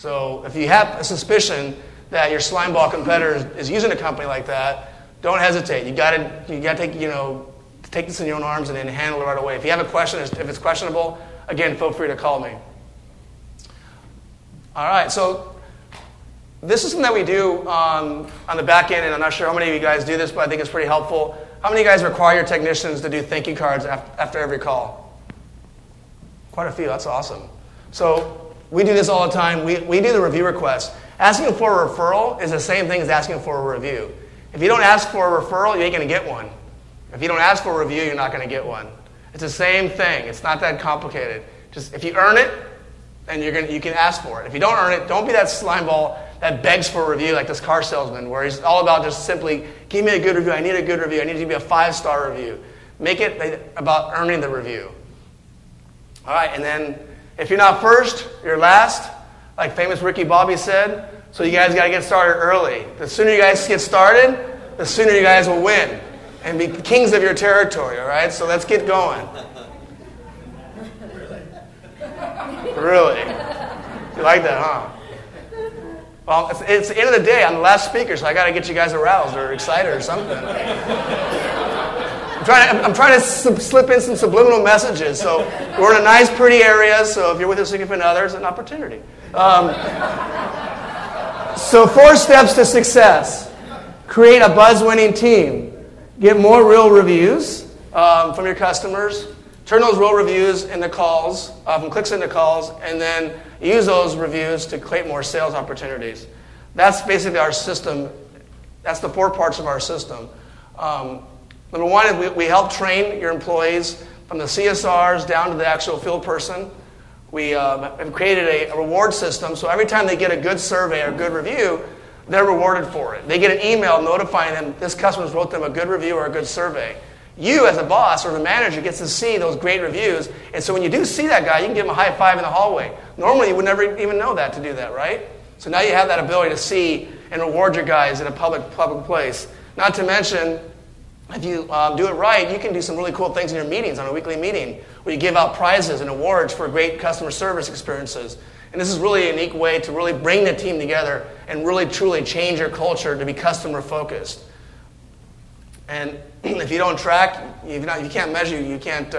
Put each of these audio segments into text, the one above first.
So if you have a suspicion that your slimeball competitor is using a company like that, don't hesitate. You got to take this in your own arms and then handle it right away. If you have a question, if it's questionable, again, feel free to call me. All right, so this is something that we do on the back end, and I'm not sure how many of you guys do this, but I think it's pretty helpful. How many of you guys require your technicians to do thank you cards after every call? Quite a few. That's awesome. So we do this all the time. We do the review request. Asking for a referral is the same thing as asking for a review. If you don't ask for a referral, you ain't going to get one. If you don't ask for a review, you're not going to get one. It's the same thing. It's not that complicated. Just if you earn it, then you can ask for it. If you don't earn it, don't be that slime ball that begs for a review like this car salesman, where he's all about just simply, give me a good review, I need a good review, I need it to be a 5-star review. Make it about earning the review. All right, and then if you're not first, you're last, like famous Ricky Bobby said, so you guys got to get started early. The sooner you guys get started, the sooner you guys will win and be kings of your territory, all right? So let's get going. Really? You like that, huh? Well, it's the end of the day. I'm the last speaker, so I got to get you guys aroused or excited or something. I'm trying to slip in some subliminal messages. So we're in a nice, pretty area, so if you're with your significant other, it's an opportunity. So 4 steps to success. Create a buzz-winning team. Get more real reviews from your customers. Turn those real reviews into calls, from clicks into calls, and then use those reviews to create more sales opportunities. That's basically our system. That's the 4 parts of our system. Number 1 is we help train your employees from the CSRs down to the actual field person. We have created a reward system, so every time they get a good survey or a good review, they're rewarded for it. They get an email notifying them this customer wrote them a good review or a good survey. You, as a boss or the manager, gets to see those great reviews, and so when you do see that guy, you can give him a high five in the hallway. Normally, you would never even know that to do that, right? So now you have that ability to see and reward your guys in a public place. Not to mention, if you do it right, you can do some really cool things in your meetings, on a weekly meeting, where you give out prizes and awards for great customer service experiences. And this is really a unique way to really bring the team together and really, truly change your culture to be customer-focused. And if you don't track, you can't measure. You can't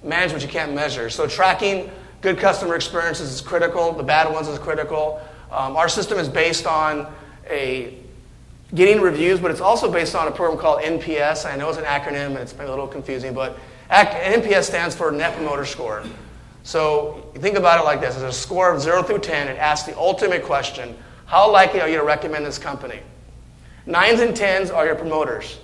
manage what you can't measure. So tracking good customer experiences is critical. The bad ones is critical. Our system is based on getting reviews, but it's also based on a program called NPS. I know it's an acronym, and it's a little confusing, but NPS stands for Net Promoter Score. So you think about it like this. There's a score of 0 through 10. It asks the ultimate question: how likely are you to recommend this company? 9s and 10s are your promoters.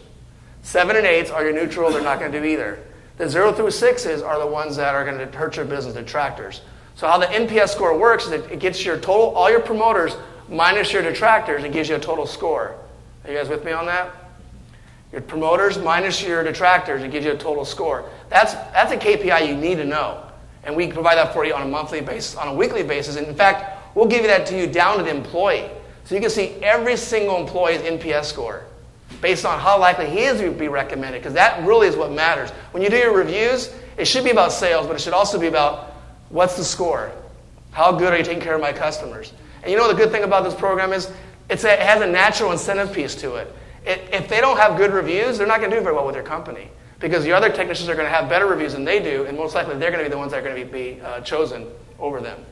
7 and 8s are your neutral. They're not going to do either. The 0 through 6s are the ones that are going to hurt your business, detractors. So how the NPS score works is it gets your total, all your promoters minus your detractors, it gives you a total score. Are you guys with me on that? Your promoters minus your detractors, it gives you a total score. That's a KPI you need to know. And we provide that for you on a monthly basis, on a weekly basis. And in fact, we'll give you that to you down to the employee. So you can see every single employee's NPS score based on how likely he is to be recommended, because that really is what matters. When you do your reviews, it should be about sales, but it should also be about what's the score? How good are you taking care of my customers? And you know the good thing about this program is it has a natural incentive piece to it. If they don't have good reviews, they're not going to do very well with their company, because the other technicians are going to have better reviews than they do, and most likely they're going to be the ones that are going to be chosen over them.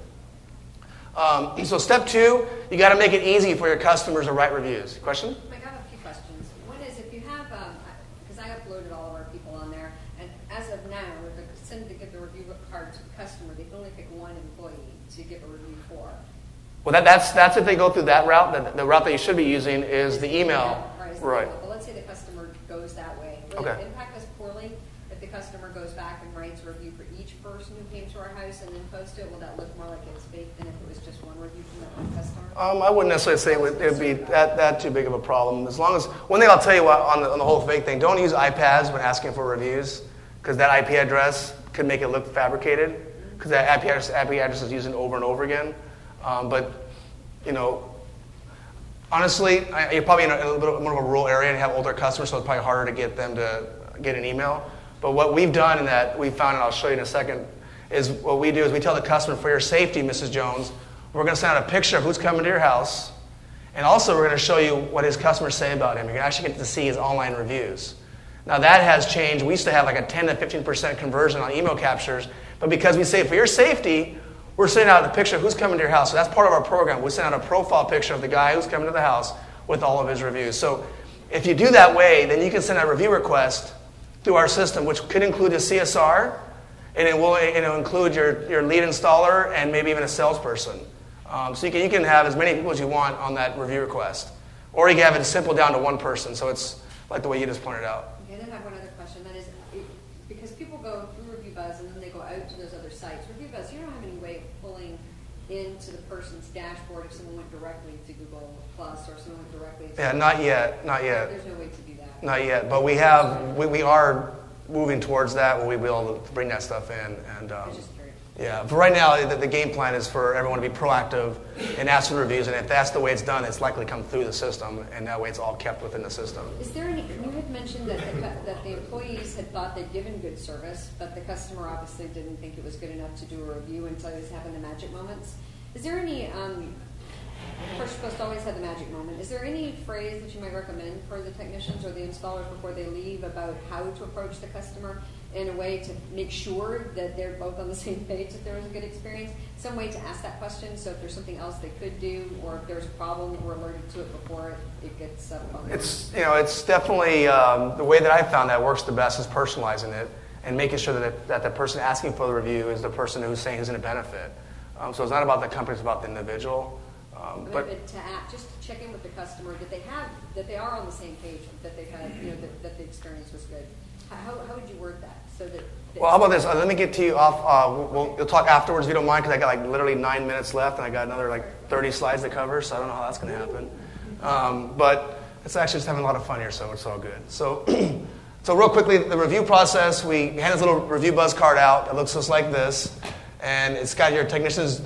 So step 2, you got to make it easy for your customers to write reviews. Question? I got a few questions. One is, if you have, because I uploaded all of our people on there, and as of now, if they give the review card to the customer, they can only pick one employee to give a review for. Well, that's if they go through that route. The route that you should be using is the email. Right. But let's say the customer goes that way. Will it impact us poorly if the customer goes back and writes a review for each person who came to our house and then posts it? Will that look more like it's fake than if it was just one review from that one customer? I wouldn't necessarily say it would be that too big of a problem. As long as, one thing I'll tell you on the whole fake thing, don't use iPads when asking for reviews, because that IP address could make it look fabricated, because that IP address is used over and over again. But, honestly, you're probably in a little bit more of a rural area and have older customers, so it's probably harder to get them to get an email. But what we've done in that we've found, and I'll show you in a second, is what we do is we tell the customer, for your safety, Mrs. Jones, we're going to send out a picture of who's coming to your house, and also we're going to show you what his customers say about him. You're going to actually get to see his online reviews. Now that has changed. We used to have like a 10 to 15% conversion on email captures, but because we say for your safety, we're sending out a picture of who's coming to your house. So that's part of our program. We send out a profile picture of the guy who's coming to the house with all of his reviews. So if you do that way, then you can send a review request through our system, which could include a CSR, and it will include your lead installer and maybe even a salesperson. So you can have as many people as you want on that review request. Or you can have it simple down to one person. So it's like the way you just pointed out. Okay, then I have one other question. That is, because people go through ReviewBuzz and then they go out to those other sites. ReviewBuzz, you don't have any way of pulling into the person's dashboard if someone went directly to Google Plus or someone went directly to... Yeah, not yet. There's no way to do that. Not yet. But we are moving towards that where we'll be able to bring that stuff in. And I was just curious. yeah, but right now the game plan is for everyone to be proactive and ask for reviews, and if that's the way it's done, it's likely to come through the system, and that way it's all kept within the system. Is there any? You had mentioned that the employees had thought they'd given good service, but the customer obviously didn't think it was good enough to do a review until he was having the magic moments. Is there any? Of course, you're supposed to always have the magic moment. Is there any phrase that you might recommend for the technicians or the installers before they leave about how to approach the customer in a way to make sure that they're both on the same page, that there was a good experience? Some way to ask that question, so if there's something else they could do, or if there's a problem, we're alerted to it before it gets up on the... It's definitely the way that I found that works the best is personalizing it and making sure that the person asking for the review is the person who's saying who's going to benefit. So it's not about the company, it's about the individual. But just to check in with the customer that they are on the same page, that they've had, that the experience was good. How would you word that so that? Well, how about this? Let me get to you off. We'll talk afterwards if you don't mind, because I got like literally 9 minutes left, and I got another like 30 slides to cover, so I don't know how that's going to happen. But it's actually just having a lot of fun here, so it's all good. So, so real quickly, the review process. We hand this little ReviewBuzz card out. It looks just like this, and it's got your technician's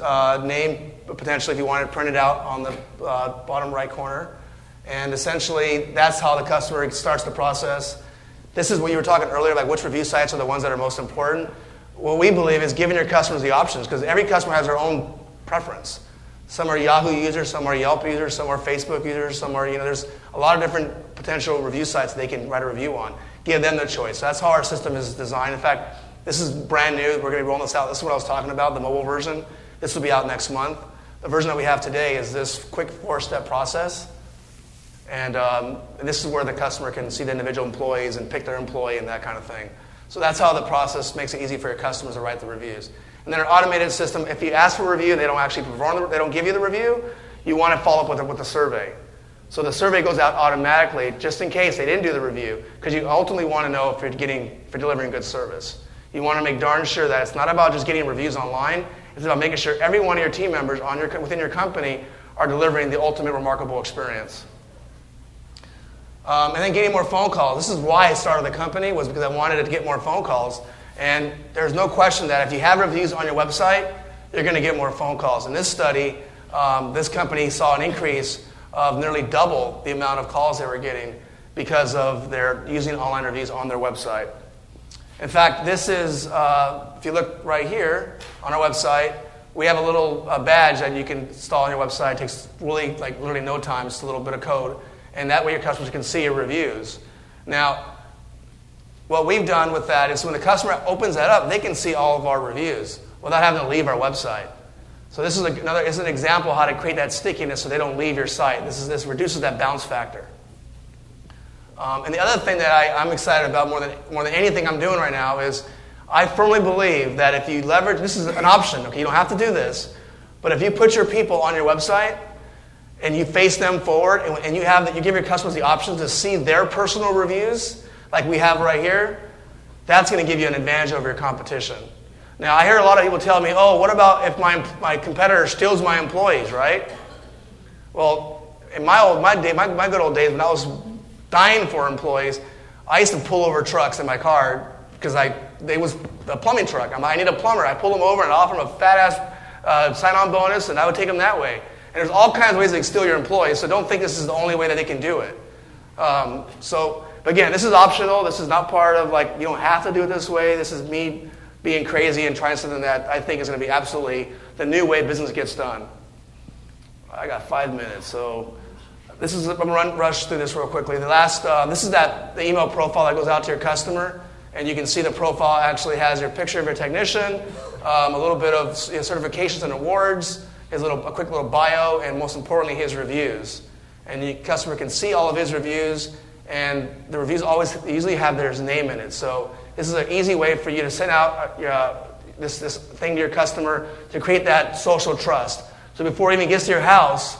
name, potentially if you want it printed out on the bottom right corner. And essentially, that's how the customer starts the process. This is what you were talking earlier, like which review sites are the ones that are most important. What we believe is giving your customers the options, because every customer has their own preference. Some are Yahoo users, some are Yelp users, some are Facebook users, some are, there's a lot of different potential review sites they can write a review on. Give them the choice. That's how our system is designed. In fact, this is brand new. We're going to be rolling this out. This is what I was talking about, the mobile version. This will be out next month. The version that we have today is this quick 4-step process. And this is where the customer can see the individual employees and pick their employee and that kind of thing. So that's how the process makes it easy for your customers to write the reviews. And then our automated system, if you ask for a review, they don't actually they don't give you the review, you want to follow up with a survey. So the survey goes out automatically just in case they didn't do the review, because you ultimately want to know if you're delivering good service. You want to make darn sure that it's not about just getting reviews online. It's about making sure every one of your team members within your company are delivering the ultimate remarkable experience. And then getting more phone calls. This is why I started the company, was because I wanted to get more phone calls. And there's no question that if you have reviews on your website, you're going to get more phone calls. In this study, this company saw an increase of nearly double the amount of calls they were getting because of their using online reviews on their website. In fact, this is, if you look right here on our website, we have a little badge that you can install on your website. It takes really, literally no time, just a little bit of code. And that way your customers can see your reviews. Now, what we've done with that is when the customer opens that up, they can see all of our reviews without having to leave our website. So this is an example of how to create that stickiness so they don't leave your site. This reduces that bounce factor. And the other thing that I'm excited about more than anything I'm doing right now is I firmly believe that if you leverage, this is an option, okay, you don't have to do this, but if you put your people on your website and you face them forward and you give your customers the option to see their personal reviews, like we have right here, that's going to give you an advantage over your competition. Now, I hear a lot of people tell me, oh, what about if my competitor steals my employees, right? Well, in my good old days when I was dying for employees, I used to pull over trucks in my car because they was a plumbing truck. I need a plumber. I pull them over and offer them a fat-ass sign-on bonus, and I would take them that way. And there's all kinds of ways they can steal your employees, so don't think this is the only way that they can do it. But again, this is optional. This is not part of, you don't have to do it this way. This is me being crazy and trying something that I think is going to be absolutely the new way business gets done. I got 5 minutes, so this is, I'm going to rush through this real quickly. This is the email profile that goes out to your customer, and you can see the profile actually has your picture of your technician, a little bit of certifications and awards, a quick little bio, and most importantly, his reviews. And the customer can see all of his reviews, and the reviews usually have their name in it. So this is an easy way for you to send out this thing to your customer to create that social trust. So before he even gets to your house,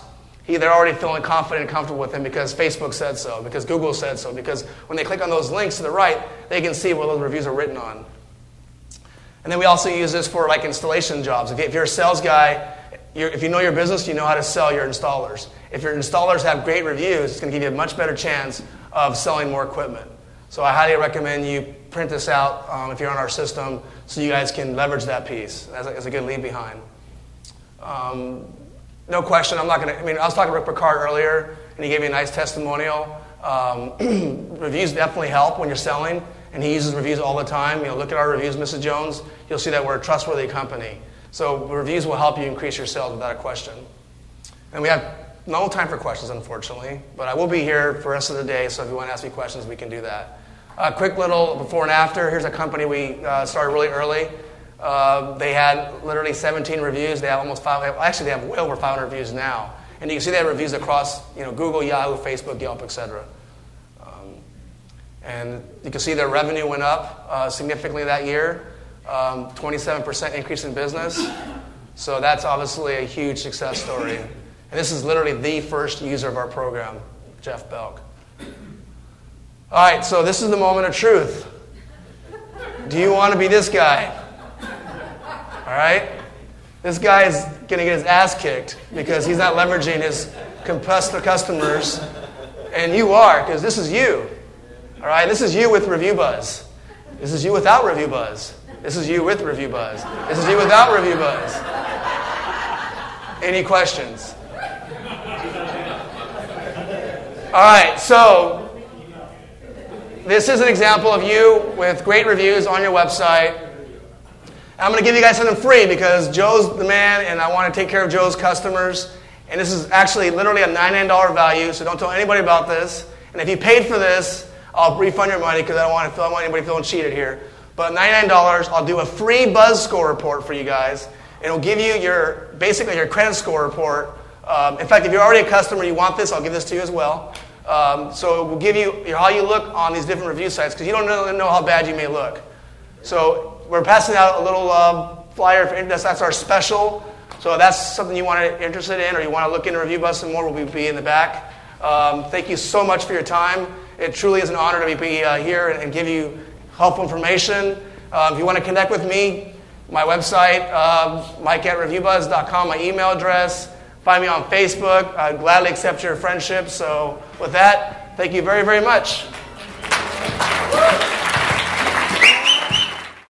they're already feeling confident and comfortable with him because Facebook said so, because Google said so, because when they click on those links to the right, they can see what those reviews are written on. And then we also use this for like installation jobs. If you're a sales guy, if you know your business, you know how to sell your installers. If your installers have great reviews, it's going to give you a much better chance of selling more equipment. So I highly recommend you print this out if you're on our system so you guys can leverage that piece as a good leave behind. No question, I was talking to Rick Picard earlier, and he gave me a nice testimonial. Reviews definitely help when you're selling, and he uses reviews all the time. Look at our reviews, Mrs. Jones. You'll see that we're a trustworthy company. So reviews will help you increase your sales without a question. And we have no time for questions, unfortunately, but I will be here for the rest of the day, so if you want to ask me questions, we can do that. A quick little before and after. Here's a company we started really early. They had literally 17 reviews. They have they have way over 500 reviews now. And you can see they have reviews across Google, Yahoo, Facebook, Yelp, etc. And you can see their revenue went up significantly that year. 27% increase in business. So that's obviously a huge success story. And this is literally the first user of our program, Jeff Belk. All right, so this is the moment of truth. Do you want to be this guy? All right? This guy is going to get his ass kicked because he's not leveraging his customers. And you are, because this is you. All right? This is you with Review Buzz. This is you without Review Buzz. This is you with Review Buzz. This is you without Review Buzz. Any questions? All right, so this is an example of you with great reviews on your website. I'm going to give you guys something free because Joe's the man and I want to take care of Joe's customers. And this is actually literally a $99 value, so don't tell anybody about this. And if you paid for this, I'll refund your money because I don't want anybody feeling cheated here. But $99, I'll do a free Buzz score report for you guys. It'll give you basically your credit score report. In fact, if you're already a customer, you want this, I'll give this to you as well. So it will give you how you look on these different review sites because you don't really know how bad you may look. So we're passing out a little flyer. That's our special. So if that's something you want to interested in or you want to look into Review Buzz some more, we'll be in the back. Thank you so much for your time. It truly is an honor to be here and give you helpful information. If you want to connect with me, my website, mike@reviewbuzz.com, my email address. Find me on Facebook. I'd gladly accept your friendship. So with that, thank you very, very much.